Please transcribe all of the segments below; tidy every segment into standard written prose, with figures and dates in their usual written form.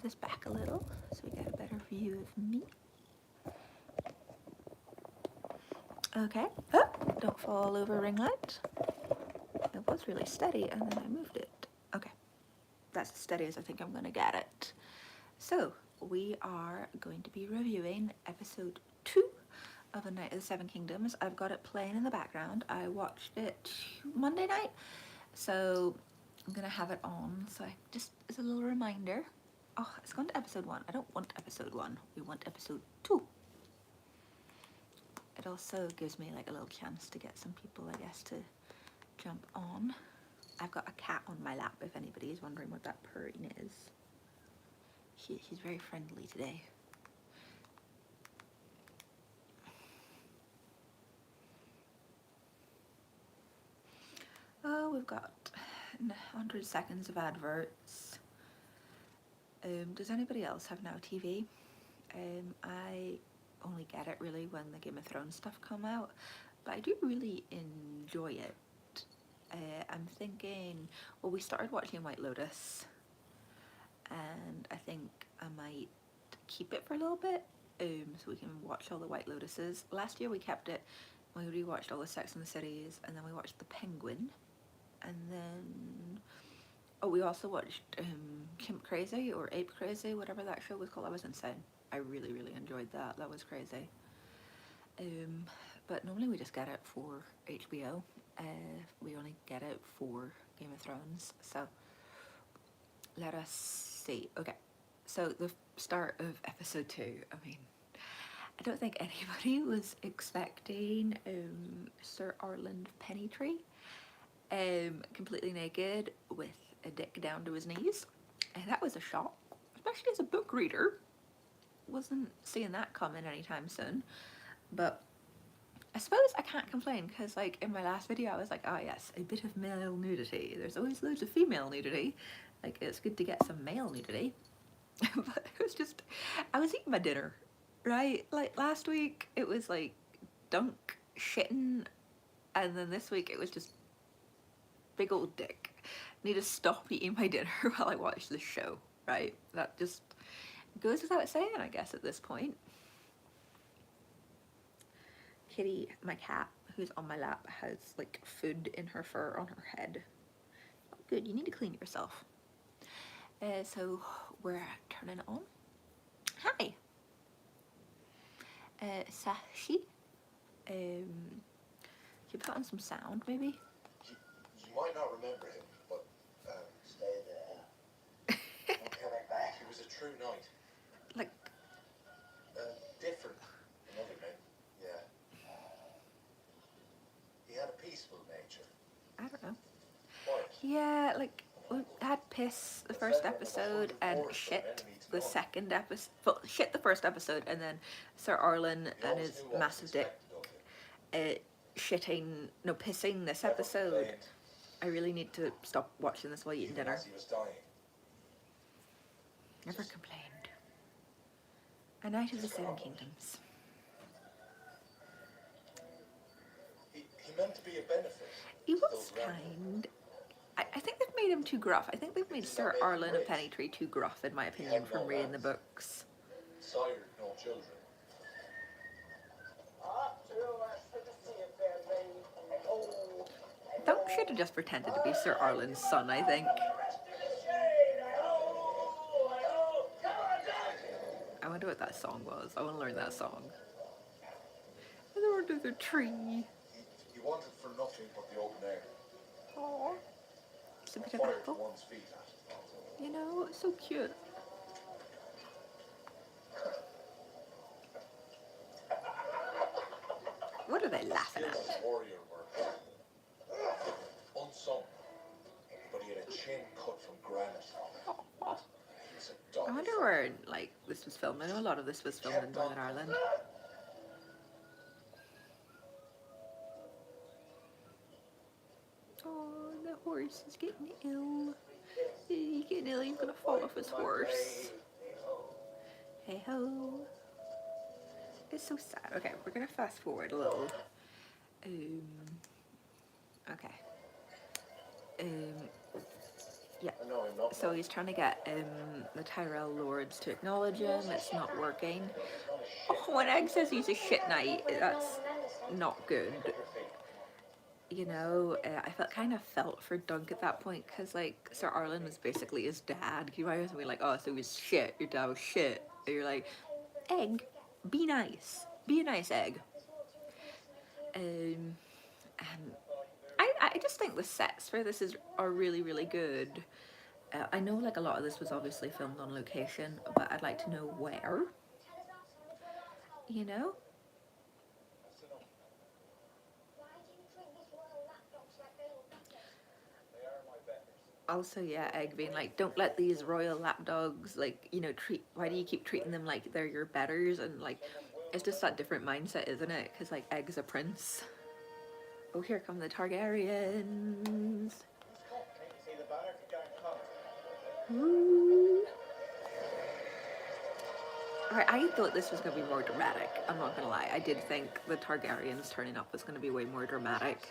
this back a little so we get a better view of me. Okay, oh, don't fall over ring light. It was really steady and then I moved it. Okay, that's as steady as I think I'm gonna get it. So, we are going to be reviewing episode 2 of A Night of the Seven Kingdoms. I've got it playing in the background. I watched it Monday night, so I'm gonna have it on. So just as a little reminder, oh, it's gone to episode 1. I don't want episode 1, we want episode 2. It also gives me like a little chance to get some people, I guess, to jump on. I've got a cat on my lap, if anybody is wondering what that purring is. She's very friendly today. Oh, we've got 100 seconds of adverts. Does anybody else have Now TV? I only get it really when the Game of Thrones stuff come out, but I do really enjoy it. I'm thinking, well, we started watching White Lotus, and I think I might keep it for a little bit, so we can watch all the White Lotuses. Last year we kept it, we rewatched all the Sex and the Cities, and then we watched The Penguin, and then we also watched Chimp Crazy or Ape Crazy, whatever that show was called. That was insane. I really enjoyed that. That was crazy. But normally we just get it for HBO. We only get it for Game of Thrones. So let us see. Okay, so the start of episode 2. I mean, I don't think anybody was expecting Sir Arland Pennytree completely naked with a dick down to his knees. And that was a shock, especially as a book reader. Wasn't seeing that coming anytime soon. But I suppose I can't complain, because like in my last video I was like, oh yes, a bit of male nudity. There's always loads of female nudity. Like, it's good to get some male nudity. But it was just, I was eating my dinner, right? Like last week it was like dunk shitting, and then this week it was just big old dick. I need to stop eating my dinner while I watch this show, right? That just goes without saying, I guess, at this point. Kitty, my cat, who's on my lap, has like food in her fur on her head. Good, you need to clean yourself. So we're turning it on. Hi. Sashi. You put on some sound, maybe? You might not remember him, but stay there. I'm coming back. It was a true night. Like, different from other men, yeah. He had a peaceful nature. I don't know. Quiet. Yeah, like, we had piss the first episode and shit the second episode. Well, shit the first episode, and then Sir Arlen and his massive dick pissing this episode. I really need to stop watching this while eating dinner. He was dying. Never complained. A Night of the Seven Kingdoms. He meant to be a benefit. He was kind. I think they've made him too gruff. I think they've made Sir Arlen of Pennytree too gruff, in my opinion, from reading the books. Sired no children. Dunk should have just pretended to be Sir Arlen's son, I think. I wonder what that song was. I want to learn that song. Lord of the tree. He wanted for nothing but the open air. Aww. It's a bit of Fire to apple. one's feet at. You know, it's so cute. What are they laughing Skills at? as a warrior were unsung, but he had a chin cut from granite. Aww. He was a dog. I wonder where, like, this was filmed. I know a lot of this was filmed in Northern Ireland. Oh, the horse is getting ill. He's getting ill. He's gonna fall off his horse. Hey ho. It's so sad. Okay, we're gonna fast forward a little. Okay. Yeah. I know him not So well. he's trying to get the Tyrell Lords to acknowledge him. It's not working. He's not a shit. Oh, when Egg says he's a shit knight, that's not good. Your feet. You know, I felt kind of felt for Dunk at that point because like Sir Arlen was basically his dad. He might as well be like, oh, so he's shit. Your dad was shit. And you're like, Egg, be nice. Be a nice Egg. And I just think the sets for this are really, really good. I know like a lot of this was obviously filmed on location, but I'd like to know where. You know? Also, yeah, Egg being like, don't let these royal lapdogs, like, you know, why do you keep treating them like they're your betters? And like, it's just that different mindset, isn't it? Because like, Egg's a prince. Oh, here come the Targaryens. Woo. Alright, I thought this was going to be more dramatic. I'm not going to lie. I did think the Targaryens turning up was going to be way more dramatic.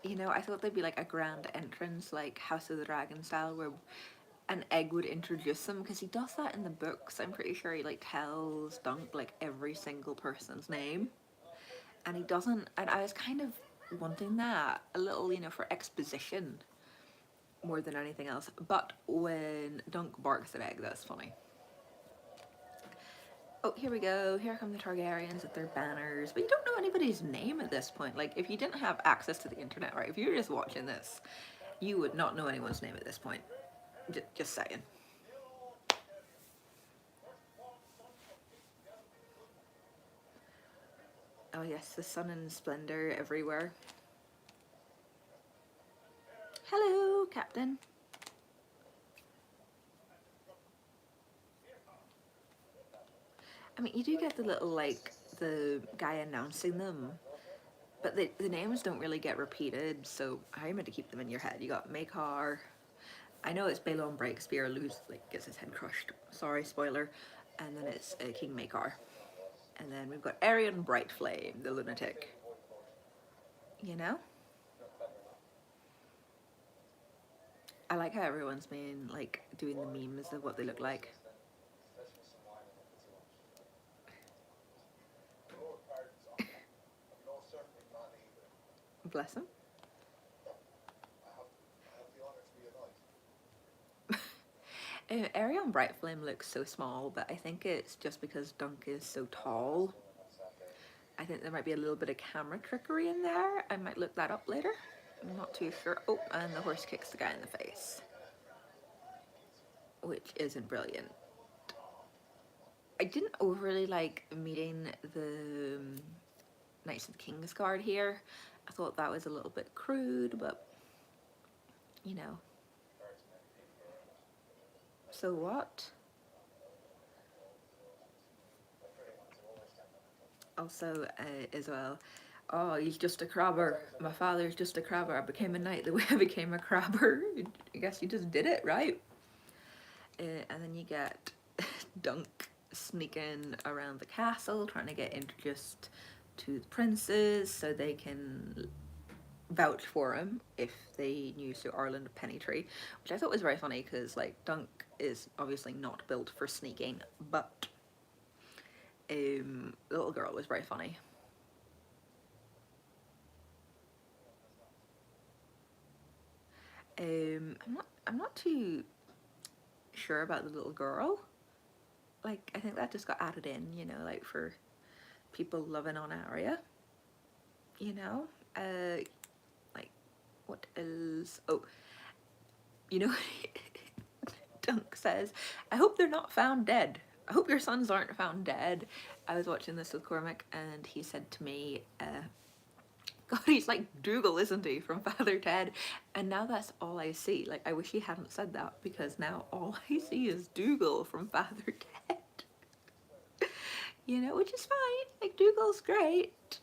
You know, I thought there'd be like a grand entrance, like House of the Dragon style, where an Egg would introduce them, because he does that in the books. I'm pretty sure he like tells Dunk like every single person's name, and he doesn't. And I was kind of wanting that a little, you know, for exposition more than anything else. But when Dunk barks at Egg, that's funny. Oh, here we go. Here come the Targaryens with their banners. But you don't know anybody's name at this point. Like, if you didn't have access to the internet, right? If you were just watching this, you would not know anyone's name at this point. Just saying. Oh yes, the sun and splendor everywhere. Hello, Captain. I mean, you do get the little, like, the guy announcing them, but the names don't really get repeated, so how are you meant to keep them in your head? You got Maekar. I know it's Balon Breakspear, gets his head crushed. Sorry, spoiler. And then it's King Maekar. And then we've got Aerion Brightflame, the lunatic. You know? I like how everyone's been, like, doing the memes of what they look like. Bless him. Aerion Brightflame looks so small, but I think it's just because Dunk is so tall. I think there might be a little bit of camera trickery in there. I might look that up later. I'm not too sure. Oh, and the horse kicks the guy in the face, which isn't brilliant. I didn't overly like meeting the Knights of the Kingsguard here. I thought that was a little bit crude, but you know. So what? Also, as well, oh, he's just a crabber. My father's just a crabber. I became a knight the way I became a crabber. I guess you just did it, right? And then you get Dunk sneaking around the castle, trying to get introduced to the princes so they can vouch for him if they knew Sir Arlen Pennytree, which I thought was very funny because like Dunk is obviously not built for sneaking, but the little girl was very funny. I'm not too sure about the little girl. Like, I think that just got added in, you know, like for people loving on Arya. You know, like what is? Oh, you know, Dunk says, "I hope they're not found dead. I hope your sons aren't found dead." I was watching this with Cormac, and he said to me, God, he's like Dougal, isn't he, from Father Ted? And now that's all I see. Like, I wish he hadn't said that, because now all I see is Dougal from Father Ted. You know, which is fine. Like, Dougal's great.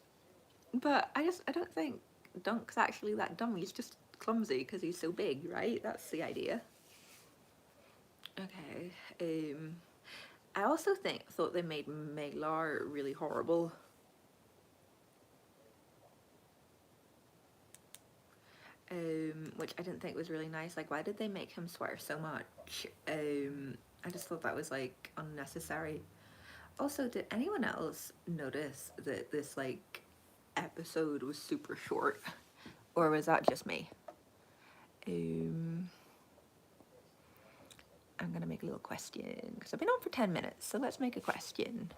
But I don't think Dunk's actually that dumb. He's just clumsy because he's so big, right? That's the idea. Okay. I also thought they made Maelor really horrible. which I didn't think was really nice. Like, why did they make him swear so much? I just thought that was like unnecessary. Also, did anyone else notice that this like episode was super short, or was that just me? I'm gonna make a little question because I've been on for 10 minutes, so let's make a question.